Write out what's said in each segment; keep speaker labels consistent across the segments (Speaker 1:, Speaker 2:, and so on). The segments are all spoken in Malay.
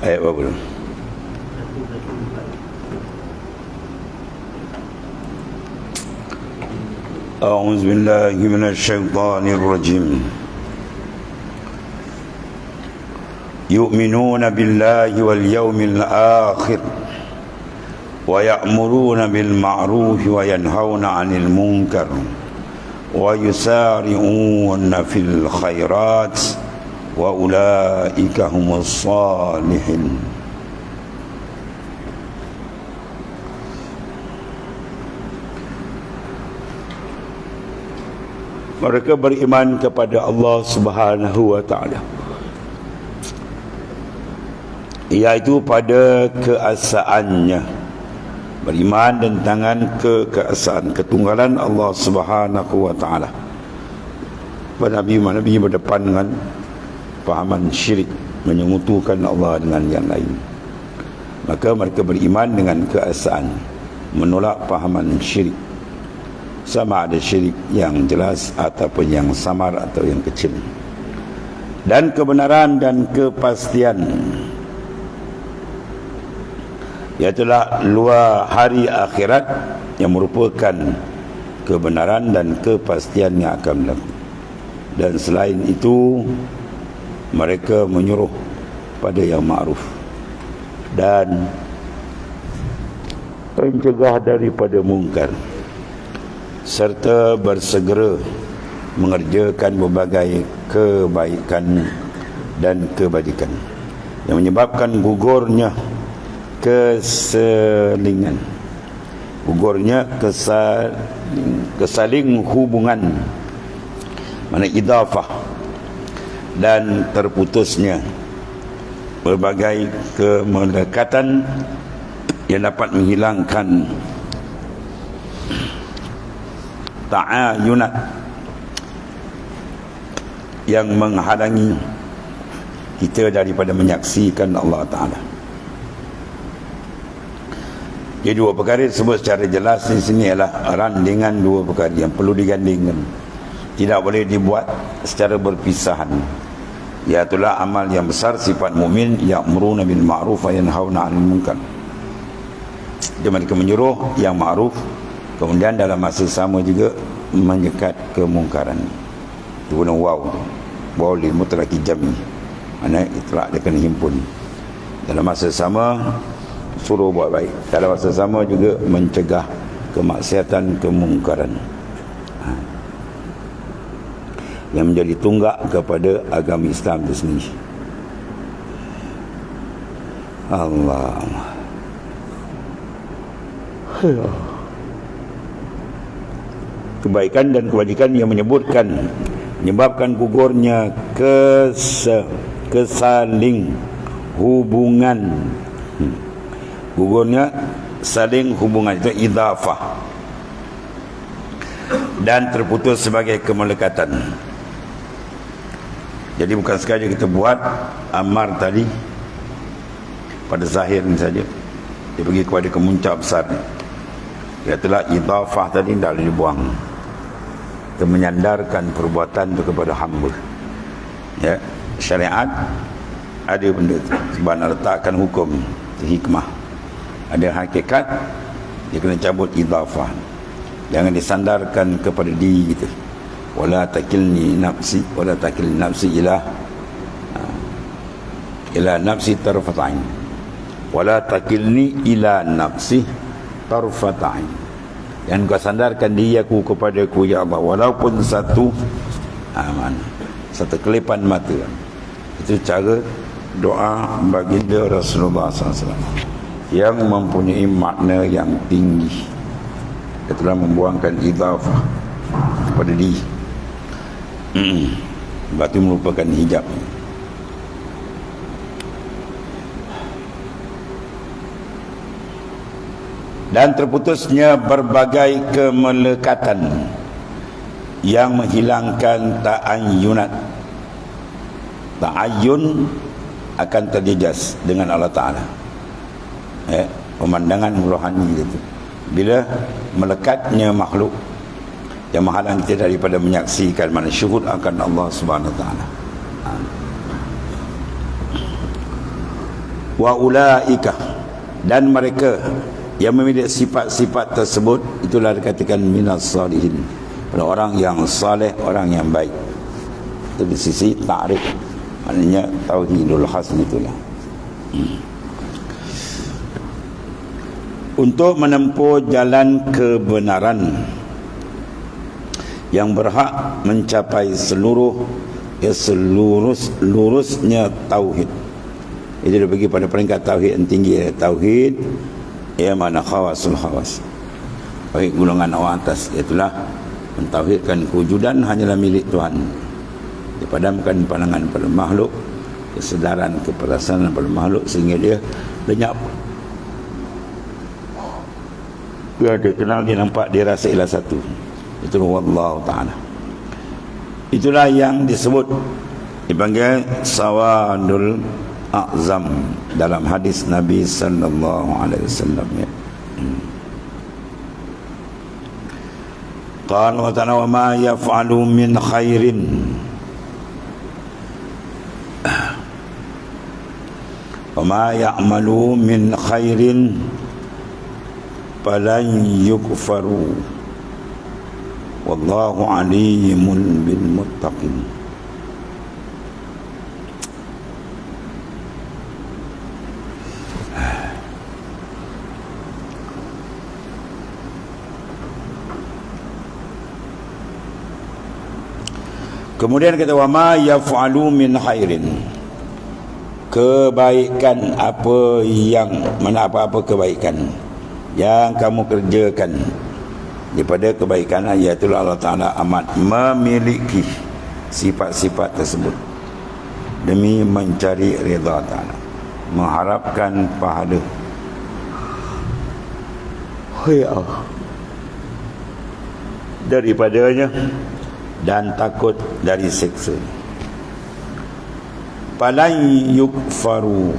Speaker 1: Ayat berapa tu? أعوذ بالله من الشيطان الرجيم يؤمنون بالله واليوم الآخر ويأمرون بالمعروف وينهون عن المنكر ويسارعون في الخيرات وأولئك هم الصالحون. Mereka beriman kepada Allah Subhanahu wa taala, iaitu pada keesaannya, beriman dengan keesaan ketunggalan Allah Subhanahu wa taala. Nabi berdepan dengan fahaman syirik, menyekutukan Allah dengan yang lain. Maka mereka beriman dengan keesaan, menolak fahaman syirik, sama ada syirik yang jelas ataupun yang samar atau yang kecil. Dan kebenaran dan kepastian, iaitulah luar hari akhirat yang merupakan kebenaran dan kepastian yang akan berlaku. Dan selain itu, mereka menyuruh pada yang ma'ruf dan mencegah daripada mungkar, serta bersegera mengerjakan berbagai kebaikan dan kebajikan yang menyebabkan gugurnya kesalingan, kesaling hubungan, mana idafah, dan terputusnya berbagai kemelekatan yang dapat menghilangkan ta'ayunat yang menghalangi kita daripada menyaksikan Allah Ta'ala. Jadi dua perkara disebut secara jelas di sini ialah randingan dua perkara yang perlu digandingkan, tidak boleh dibuat secara berpisahan. Iaitulah amal yang besar sifat mukmin, ya'muruna bil ma'ruf wa yanhauna 'anil munkar. Dia mereka menyuruh yang ma'ruf, kemudian dalam masa sama juga menyekat kemungkaran. Itu guna waw li mutlaqi jami, mana itlaq dia kena himpun. Dalam masa sama suruh buat baik, dalam masa sama juga mencegah kemaksiatan, kemungkaran, yang menjadi tunggak kepada agama Islam itu sendiri. Allah. Kebaikan dan kebajikan yang menyebabkan gugurnya kesaling hubungan. Gugurnya saling hubungan, itu idafah, dan terputus sebagai kemelekatan. Jadi bukan sekadar kita buat amar tadi pada zahir saja, dia pergi kepada kemuncak besar, iaitulah idafah tadi tidak boleh dibuang. Kita menyandarkan perbuatan itu kepada hamba. Ya, syariat ada benda itu, sebab nak letakkan hukum, hikmah, ada hakikat, dia kena cabut idafah. Jangan disandarkan kepada diri kita. Wala takilni nafsi ila nafsi tarfatain. Wala takilni ila nafsi tarfatain. Dan kau sandarkan diri aku kepada aku, ya Allah, walaupun satu kelipan mata. Itu cara doa baginda Rasulullah SAW yang mempunyai makna yang tinggi. Dia telah membuangkan idafah kepada diri. Batu merupakan hijab. Dan terputusnya berbagai kemelekatan yang menghilangkan ta'ayyunat. Ta'ayyun akan terjejas dengan Allah Ta'ala, pemandangan rohani itu. Bila melekatnya makhluk yang menghalang kita daripada menyaksikan, mana syuhud akan Allah Subhanahu Wa Taala. Wa ulaika, dan mereka yang memiliki sifat-sifat tersebut itulah dikatakan minas salihin, orang yang saleh, orang yang baik. Itu di sisi ta'rif, maknanya tauhidul hasn itulah. Untuk menempuh jalan kebenaran yang berhak mencapai lurusnya tauhid. Itu dia bagi pada peringkat tauhid yang tinggi, tauhid yang mana khawasul khawas, tauhid golongan orang atas, itulah mentauhidkan kewujudan hanyalah milik Tuhan, dipadamkan pandangan pada makhluk, kesedaran keperasaan pada makhluk sehingga dia lenyap. Dia kenal, dia nampak, dia rasa ialah satu. Itu wallahu ta'ala. Itulah yang disebut dipanggil sawadul a'zam dalam hadis Nabi sallallahu alaihi wasallam, ya. Qala wa ta'ala wa ma yaf'alu min khairin wa ma ya'malu min khairin falan yukfaru wallahu alimun bil muttaqin. Kemudian kata wa ma yaf'alu min khairin, kebaikan apa yang mana apa-apa kebaikan yang kamu kerjakan daripada kebaikan, iaitu Allah Ta'ala amat memiliki sifat-sifat tersebut demi mencari redha Ta'ala, mengharapkan pahala daripadanya dan takut dari siksa. Falan yukfaru,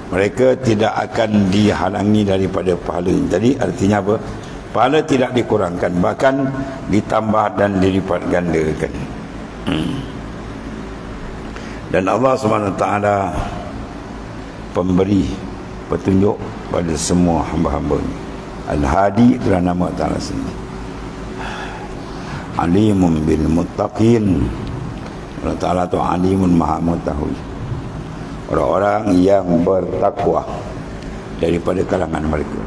Speaker 1: mereka tidak akan dihalangi daripada pahala. Jadi artinya apa? Pahala tidak dikurangkan, bahkan ditambah dan dilipat gandakan. Dan Allah SWT pemberi petunjuk pada semua hamba-hambanya. Al-Hadi adalah nama Ta'ala sendiri. Alimun bil muttaqin, Allah Ta'ala tu alimun maha mengetahui orang-orang yang bertakwa daripada kalangan mereka,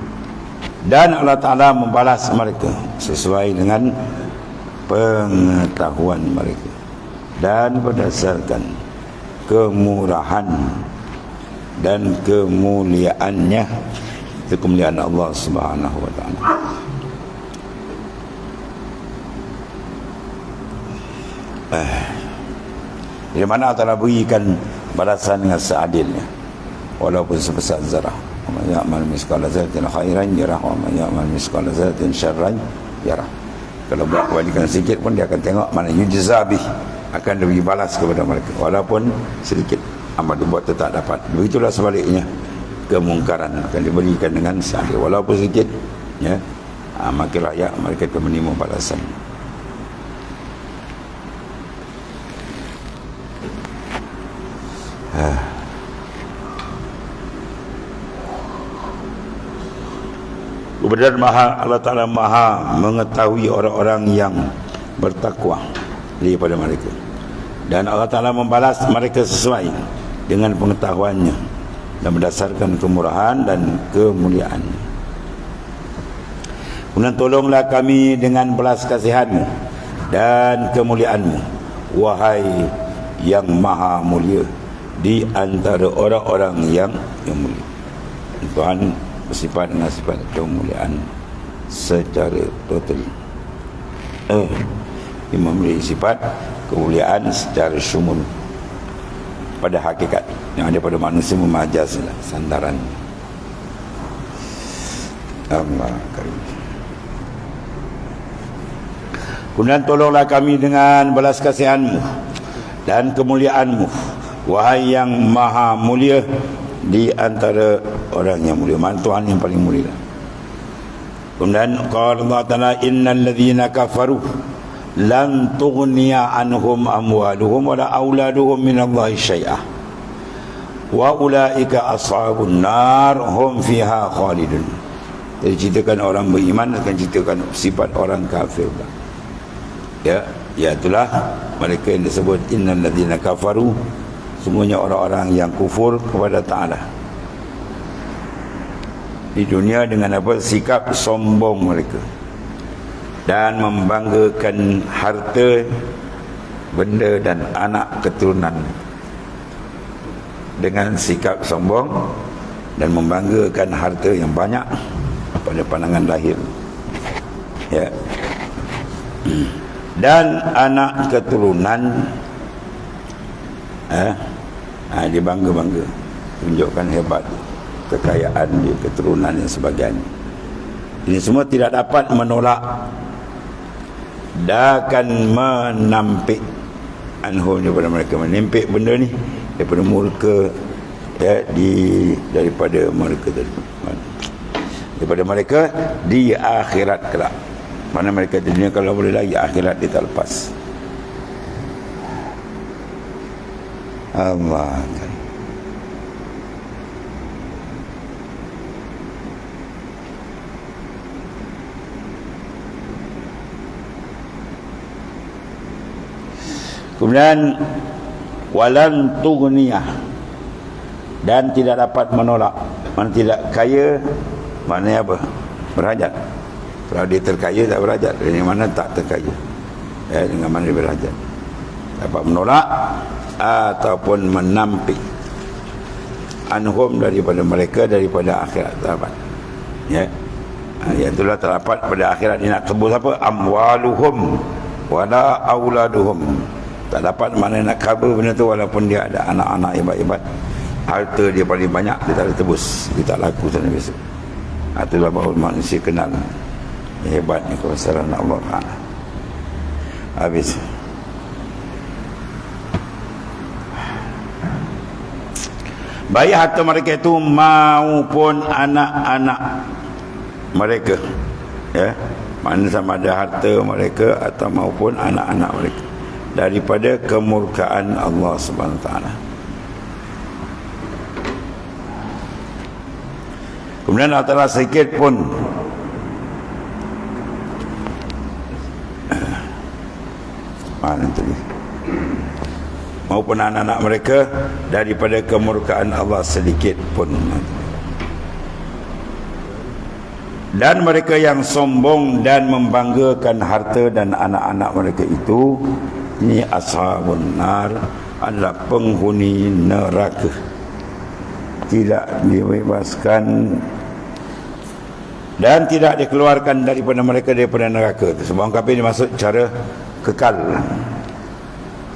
Speaker 1: dan Allah Ta'ala membalas mereka sesuai dengan pengetahuan mereka dan berdasarkan kemurahan dan kemuliaannya. Itu kemuliaan Allah Subhanahu wa Ta'ala. Di mana Allah Ta'ala berikan balasan dengan seadilnya walaupun sebesar zarah. Wa man ya'mal mithqala dzarratin khairan yarah wa man ya'mal mithqala dzarratin syarran yarah. Kalau buat kebaikan sedikit pun dia akan tengok, mana yujzabih, akan diberi balas kepada mereka walaupun sedikit amal dibuat tetap dapat. Begitulah sebaliknya, kemungkaran akan diberikan dengan seadil walaupun sedikit, ya. Maka rakyat mereka akan menerima balasan. Kemudian Allah Ta'ala maha mengetahui orang-orang yang bertakwa daripada mereka, dan Allah Ta'ala membalas mereka sesuai dengan pengetahuannya dan berdasarkan kemurahan dan kemuliaannya. Kemudian tolonglah kami dengan belas kasihan-Mu dan kemuliaan-Mu, wahai yang maha mulia di antara orang-orang yang mulia. Tuhan bersifat dengan sifat kemuliaan secara total. Dia memiliki sifat kemuliaan secara syumul pada hakikat yang ada pada manusia, memajazlah sandaran. Allah karim. Kemudian tolonglah kami dengan belas kasihan-Mu dan kemuliaan-Mu, wahai yang maha mulia di antara orang yang mulia, mana Tuhan yang paling mulia. Kemudian qala Allah Ta'ala innal ladzina kafaru lan tughniya anhum amwaluhum wala auladuhum minallahi syai'ah wa ulaika ashabun nar hum fiha khalidun. Jadi ceritakan orang beriman, akan ceritakan sifat orang kafir. Ya, itulah mereka yang disebut innal ladzina kafaru, sungguhnya orang-orang yang kufur kepada Ta'ala di dunia dengan apa? Sikap sombong mereka dan membanggakan harta, benda dan anak keturunan, dengan sikap sombong dan membanggakan harta yang banyak pada pandangan lahir, ya, dan anak keturunan, dia bangga-bangga, tunjukkan hebat kekayaan dia, keturunan dan sebagainya. Ini semua tidak dapat menolak dan akan menampik anhu daripada mereka, menempik benda ni daripada murka, ya, daripada mereka di akhirat kelak. Mana mereka di dunia kalau boleh lagi, akhirat dia tak lepas. Allah. Kemudian walan tughniyah, dan tidak dapat menolak. Mana tidak kaya, maknanya apa? Berhajat. Kalau dia terkaya tak berhajat, dengan mana tak terkaya, ya, dengan mana dia berhajat. Dapat menolak ataupun menampik anhum daripada mereka, daripada akhirat dapat, ya. Itulah terdapat pada akhirat. Dia nak tebus apa? Amwaluhum wala auladuhum. Tak dapat mana nak cover benda tu, walaupun dia ada anak-anak hebat-hebat, harta dia paling banyak, dia tak ada tebus, dia tak laku sana besok. Itulah bahawa manusia kenal hebatnya kebesaran Allah Ta'ala. Habis. Baik harta mereka itu maupun anak-anak mereka, ya, mana sama ada harta mereka atau maupun anak-anak mereka, daripada kemurkaan Allah Subhanahu Wa Taala. Kemudian Allah Ta'ala sedikit pun mana tu ni, maupun anak-anak mereka daripada kemurkaan Allah sedikit pun. Dan mereka yang sombong dan membanggakan harta dan anak-anak mereka itu, ini ashabun nar, adalah penghuni neraka, tidak dibebaskan dan tidak dikeluarkan daripada mereka daripada neraka. Sebab orang kafir dimaksud cara kekal.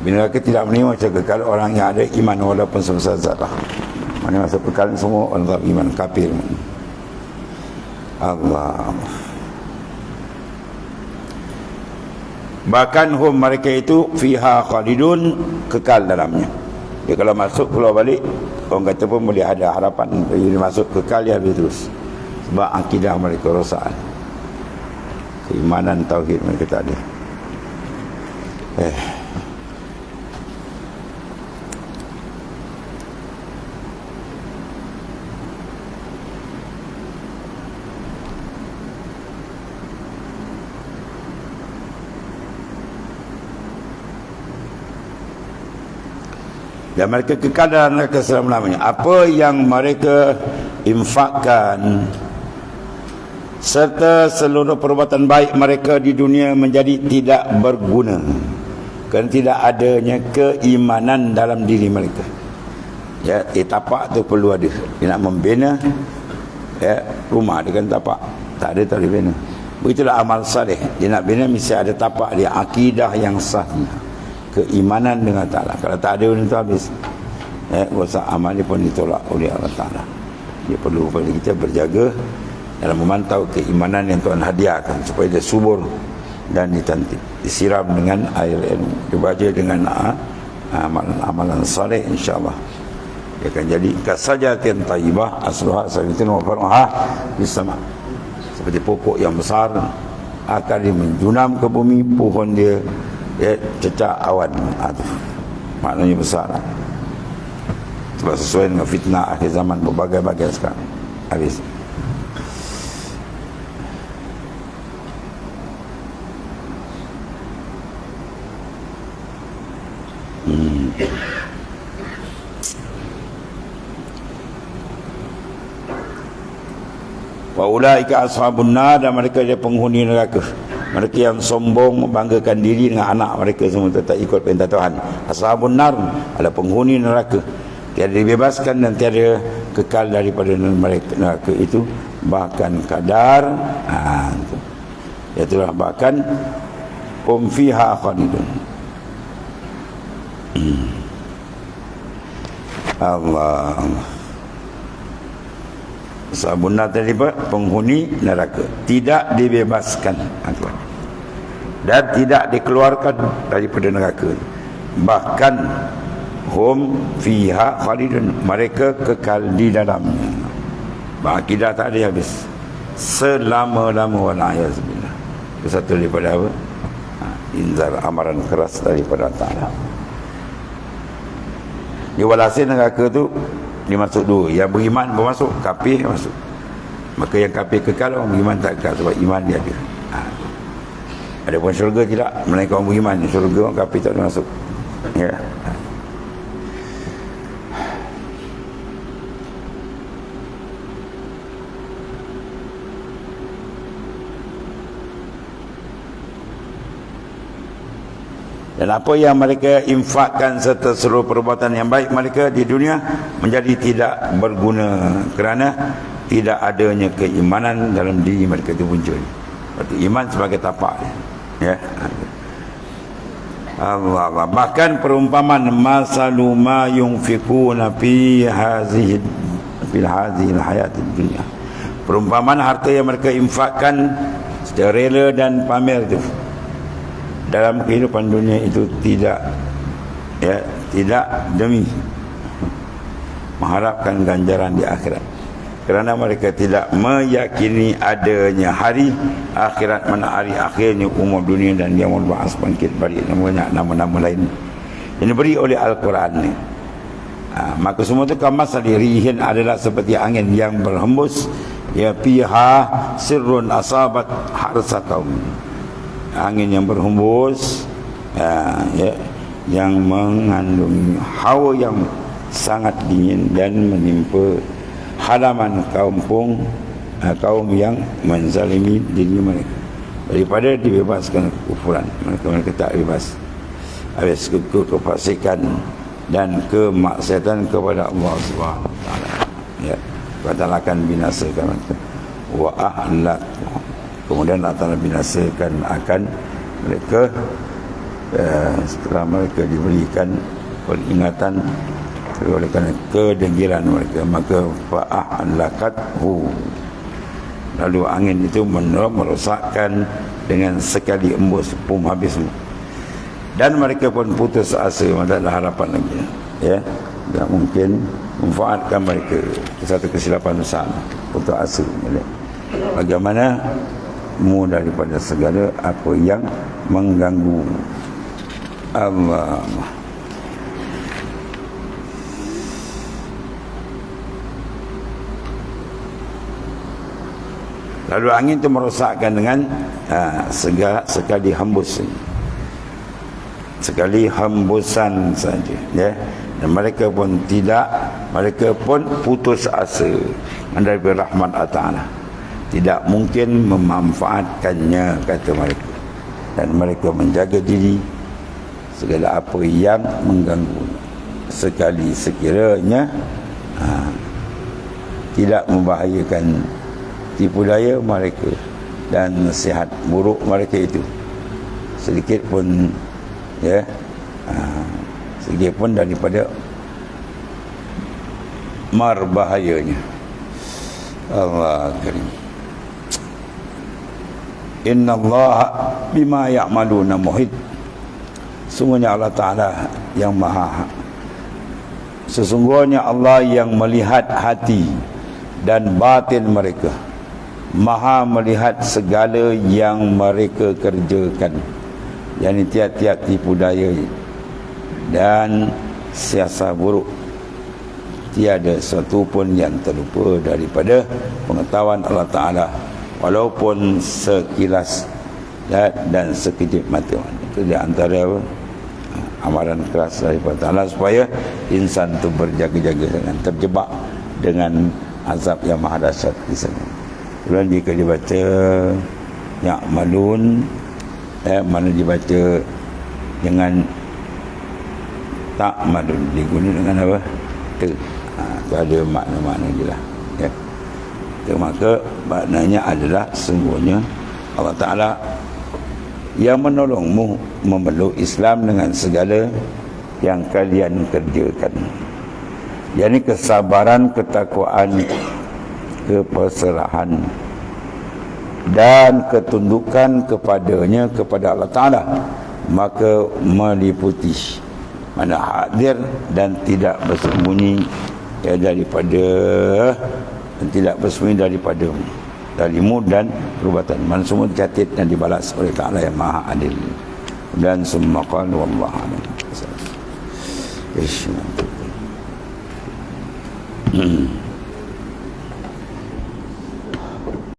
Speaker 1: Bila neraka tidak menerima cara kekal orang yang ada iman walaupun sebesar zarah. Mana masa kekal semua orang tak iman, kafir. Allah. Bahkan hum, mereka itu fiha khalidun, kekal dalamnya. Dia kalau masuk keluar balik, orang kata pun boleh ada harapan dia masuk kekal, dia habis terus. Sebab akidah mereka rosak, keimanan tauhid mereka tak ada. Dan mereka kekal dalam neraka selama-lamanya. Apa yang mereka infakkan serta seluruh perbuatan baik mereka di dunia menjadi tidak berguna kerana tidak adanya keimanan dalam diri mereka. Ya, tapak tu perlu ada. Dia nak membina, ya, rumah dia kan tapak, tak ada tak boleh bina. Begitulah amal saleh. Dia nak bina mesti ada tapak dia, akidah yang sahih, keimanan dengan Ta'ala. Kalau tak ada benda tu habis, ya, kuasa amal dia pun ditolak oleh Allah Ta'ala. Dia perlu pada kita berjaga dalam memantau keimanan yang Tuhan hadiahkan supaya dia subur dan ditantik, disiram dengan air ilmu, dibaca dengan amalan-amalan saleh, insya-Allah dia akan jadi kasajatin tayyibah asluha sabitun wa far'uha bis sama', seperti pokok yang besar akar dia menjunam ke bumi, pohon dia, ya, cecah awan. Maknanya besar. Sebab sesuai dengan fitnah akhir zaman berbagai-bagai sekarang. Habis. Wa ulaika ashabun nar, dan mereka dia penghuni neraka. Mereka yang sombong membanggakan diri dengan anak mereka semua tak ikut perintah Tuhan. Ashabun nar adalah penghuni neraka. Tiada dibebaskan dan tiada kekal daripada mereka neraka itu, bahkan kadar itulah bahkan fiha khalidun. Allah. Sabunat tadi penghuni neraka, tidak dibebaskan dan tidak dikeluarkan daripada neraka, bahkan hum fiha khalidun, mereka kekal di dalamnya. Akidah tak ada habis selama-lama. Wala'ayazubillah. Itu satu daripada apa? Inzar, amaran keras daripada Ta'ala. Di walhasil neraka tu dimasuk dua. Yang beriman bermasuk, kafir masuk. Maka yang kafir kekal, orang beriman tak kekal sebab iman dia ada. Adapun syurga tidak, melainkan orang beriman. Syurga orang kafir tak masuk. Ya. Dan apa yang mereka infakkan serta seluruh perbuatan yang baik mereka di dunia menjadi tidak berguna kerana tidak adanya keimanan dalam diri mereka itu muncul. Berarti iman sebagai tapak. Ya. Allah. Bahkan perumpamaan masalu ma yunfikuna fi hadhihi hayatid dunya. Perumpamaan harta yang mereka infakkan secara rela dan pamer itu dalam kehidupan dunia itu tidak demi mengharapkan ganjaran di akhirat, kerana mereka tidak meyakini adanya hari akhirat, mana hari akhirnya umur dunia dan yaumul ba'ats, bangkit balik, namanya nama-nama lain yang diberi oleh Al-Quran ni. Maka semua itu kamasali rihin, adalah seperti angin yang berhembus, ya fiha sirrun asabat harsa qaum, angin yang berhembus yang mengandungi hawa yang sangat dingin dan menimpa halaman kaum yang menzalimi diri mereka daripada dibebaskan kekufuran. Mereka tak bebas habis kefasikan dan kemaksiatan kepada Allah Subhanahu wa taala. Ya, Allah akan binasakan mereka. Wa ahlak, kemudian Allah binasakan akan mereka setelah mereka diberikan peringatan oleh kerana kedengkiran mereka, maka fa'ahlakathu, lalu angin itu merosakkan dengan sekali embus, pun habis semua. Dan mereka pun putus asa, tak ada harapan lagi. Ya, tak mungkin memanfaatkan mereka. Satu kesilapan besar, putus asa. Bagaimana mu daripada segala apa yang mengganggu Allah. Lalu angin itu merosakkan dengan sekali hembus, sekali hembusan saja, ya. Dan mereka pun putus asa dari rahmat Allah Ta'ala, tidak mungkin memanfaatkannya, kata mereka. Dan mereka menjaga diri segala apa yang mengganggu, sekali sekiranya tidak membahayakan tipu daya mereka dan nasihat buruk mereka itu sedikit pun, ya, sedikit pun daripada marbahayanya. Allah karim. Inna Allah bima ya'maluna muhit. Sungguhnya Allah Ta'ala yang maha, sesungguhnya Allah yang melihat hati dan batin mereka, maha melihat segala yang mereka kerjakan, yakni tiap-tiap tipu daya dan siasat buruk tiada sesuatu pun yang terlupa daripada pengetahuan Allah Ta'ala, walaupun sekilas dan sekejap mata. Itu di antara amaran keras daripada Allah supaya insan itu berjaga-jaga dengan terjebak dengan azab yang maha dahsyat di sana. Kemudian jika dibaca ya'malun, mana dibaca dengan tak malun, diguna dengan apa? Itu ada makna-makna je lah, ya. Maka maknanya adalah sungguhnya Allah Ta'ala yang menolongmu memeluk Islam dengan segala yang kalian kerjakan, yakni kesabaran, ketakwaan, kepasrahan dan ketundukan kepadanya, kepada Allah Ta'ala, maka meliputi mana hadir dan tidak bersembunyi daripada, tidak bersembunyi darimu dan perbuatan. Man semua dicatat dan dibalas oleh Ta'ala yang Maha Adil. Dan summa qala wallahu a'lam.